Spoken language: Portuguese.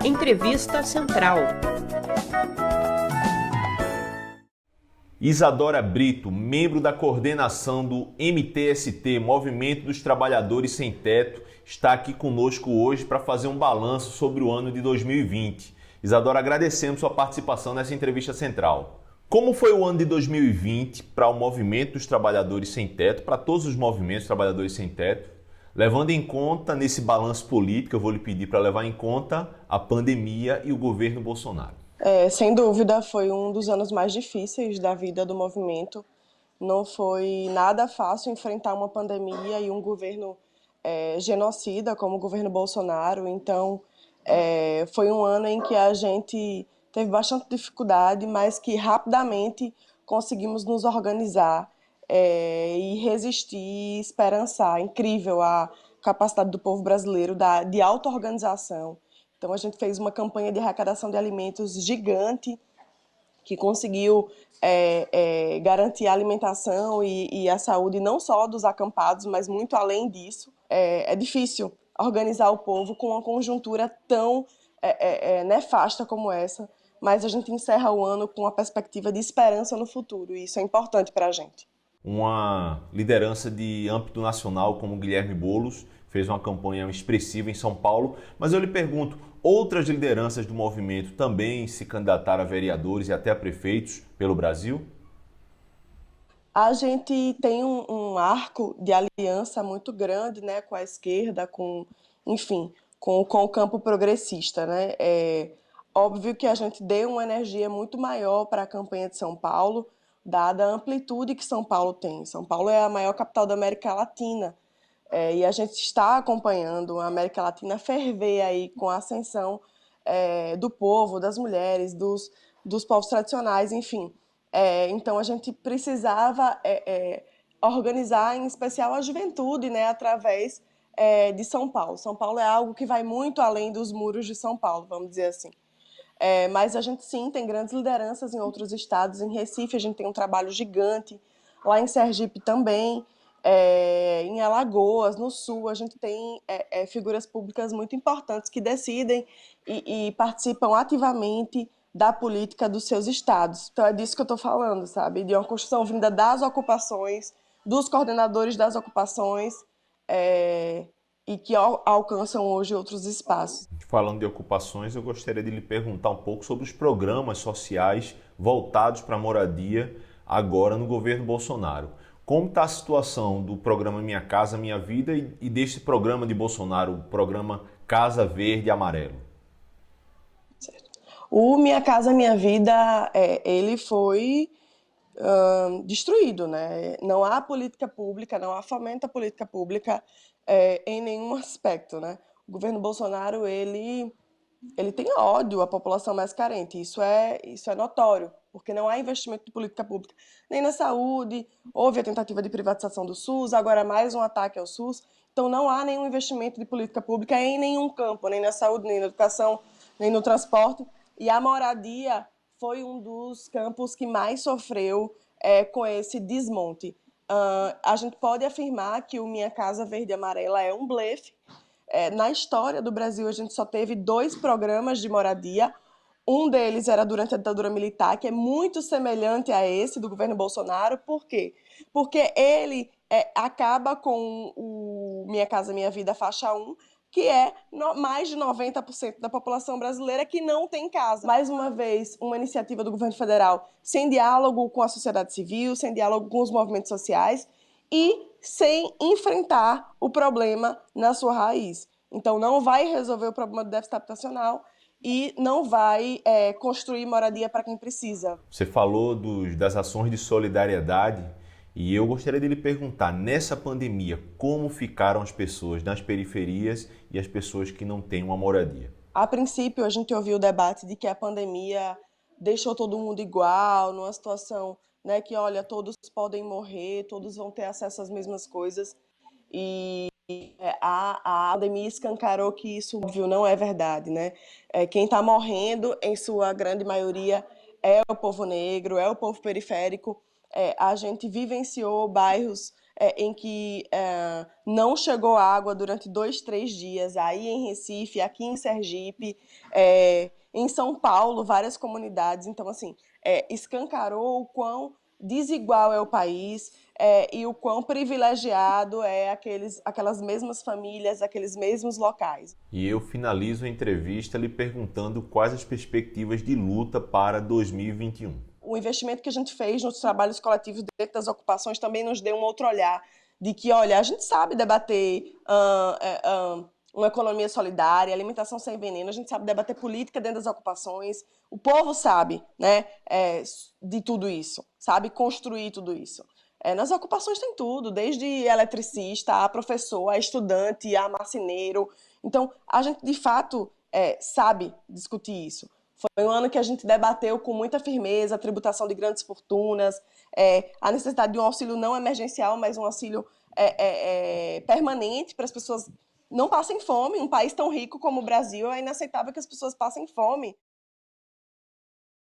Entrevista Central. Isadora Brito, membro da coordenação do MTST, Movimento dos Trabalhadores Sem Teto, está aqui conosco hoje para fazer um balanço sobre o ano de 2020. Isadora, agradecemos sua participação nessa entrevista central. Como foi o ano de 2020 para o Movimento dos Trabalhadores Sem Teto, para todos os movimentos de trabalhadores sem teto, levando em conta, nesse balanço político, eu vou lhe pedir para levar em conta a pandemia e o governo Bolsonaro? Sem dúvida, foi um dos anos mais difíceis da vida do movimento. Não foi nada fácil enfrentar uma pandemia e um governo genocida como o governo Bolsonaro. Então, foi um ano em que a gente teve bastante dificuldade, mas que rapidamente conseguimos nos organizar e resistir e esperançar. Incrível a capacidade do povo brasileiro de auto-organização. Então, a gente fez uma campanha de arrecadação de alimentos gigante, que conseguiu garantir a alimentação e a saúde não só dos acampados, mas muito além disso. É difícil organizar o povo com uma conjuntura tão nefasta como essa, mas a gente encerra o ano com uma perspectiva de esperança no futuro, e isso é importante para a gente. Uma liderança de âmbito nacional como Guilherme Boulos fez uma campanha expressiva em São Paulo, mas eu lhe pergunto, outras lideranças do movimento também se candidataram a vereadores e até a prefeitos pelo Brasil? A gente tem um arco de aliança muito grande, né, com a esquerda, enfim, com o campo progressista, né? É óbvio que a gente deu uma energia muito maior para a campanha de São Paulo, dada a amplitude que São Paulo tem. São Paulo é a maior capital da América Latina. E a gente está acompanhando a América Latina ferver aí com a ascensão do povo, das mulheres, dos povos tradicionais, enfim. Então a gente precisava organizar, em especial a juventude, né, através de São Paulo. São Paulo é algo que vai muito além dos muros de São Paulo, vamos dizer assim. Mas a gente sim tem grandes lideranças em outros estados. Em Recife a gente tem um trabalho gigante, lá em Sergipe também. Em Alagoas, no Sul, a gente tem figuras públicas muito importantes que decidem e participam ativamente da política dos seus estados. Então é disso que eu estou falando, sabe? De uma construção vinda das ocupações, dos coordenadores das ocupações e que alcançam hoje outros espaços. Falando de ocupações, eu gostaria de lhe perguntar um pouco sobre os programas sociais voltados para a moradia agora no governo Bolsonaro. Como está a situação do programa Minha Casa Minha Vida e desse programa de Bolsonaro, o programa Casa Verde e Amarelo? Certo. O Minha Casa Minha Vida, ele foi destruído, né? Não há política pública, não há fomento à política pública em nenhum aspecto, né? O governo Bolsonaro, ele tem ódio à população mais carente, isso é notório, porque não há investimento de política pública, nem na saúde, houve a tentativa de privatização do SUS, agora mais um ataque ao SUS, então não há nenhum investimento de política pública em nenhum campo, nem na saúde, nem na educação, nem no transporte, e a moradia foi um dos campos que mais sofreu com esse desmonte. A gente pode afirmar que o Minha Casa Verde e Amarela é um blefe. Na história do Brasil, a gente só teve 2 programas de moradia. Um deles era durante a ditadura militar, que é muito semelhante a esse do governo Bolsonaro. Por quê? Porque ele acaba com o Minha Casa Minha Vida faixa 1, que é mais de 90% da população brasileira que não tem casa. Mais uma vez, uma iniciativa do governo federal sem diálogo com a sociedade civil, sem diálogo com os movimentos sociais e sem enfrentar o problema na sua raiz. Então, não vai resolver o problema do déficit habitacional e não vai construir moradia para quem precisa. Você falou das ações de solidariedade e eu gostaria de lhe perguntar, nessa pandemia, como ficaram as pessoas nas periferias e as pessoas que não têm uma moradia? A princípio, a gente ouviu o debate de que a pandemia deixou todo mundo igual, numa situação, né, que, olha, todos podem morrer, todos vão ter acesso às mesmas coisas. E a pandemia escancarou que isso, óbvio, não é verdade, né? Quem está morrendo, em sua grande maioria, é o povo negro, é o povo periférico. A gente vivenciou bairros em que não chegou água durante 2, 3 dias, aí em Recife, aqui em Sergipe, em São Paulo, várias comunidades. Então, assim, escancarou o quão desigual é o país e o quão privilegiado é aquelas mesmas famílias, aqueles mesmos locais. E eu finalizo a entrevista lhe perguntando quais as perspectivas de luta para 2021. O investimento que a gente fez nos trabalhos coletivos dentro das ocupações também nos deu um outro olhar de que, olha, a gente sabe debater uma economia solidária, alimentação sem veneno, a gente sabe debater política dentro das ocupações, o povo sabe, né, de tudo isso, sabe construir tudo isso. Nas ocupações tem tudo, desde eletricista, a professor, a estudante, a marceneiro. Então, a gente, de fato, sabe discutir isso. Foi um ano que a gente debateu com muita firmeza a tributação de grandes fortunas, a necessidade de um auxílio não emergencial, mas um auxílio permanente para as pessoas não passem fome. Um país tão rico como o Brasil, é inaceitável que as pessoas passem fome.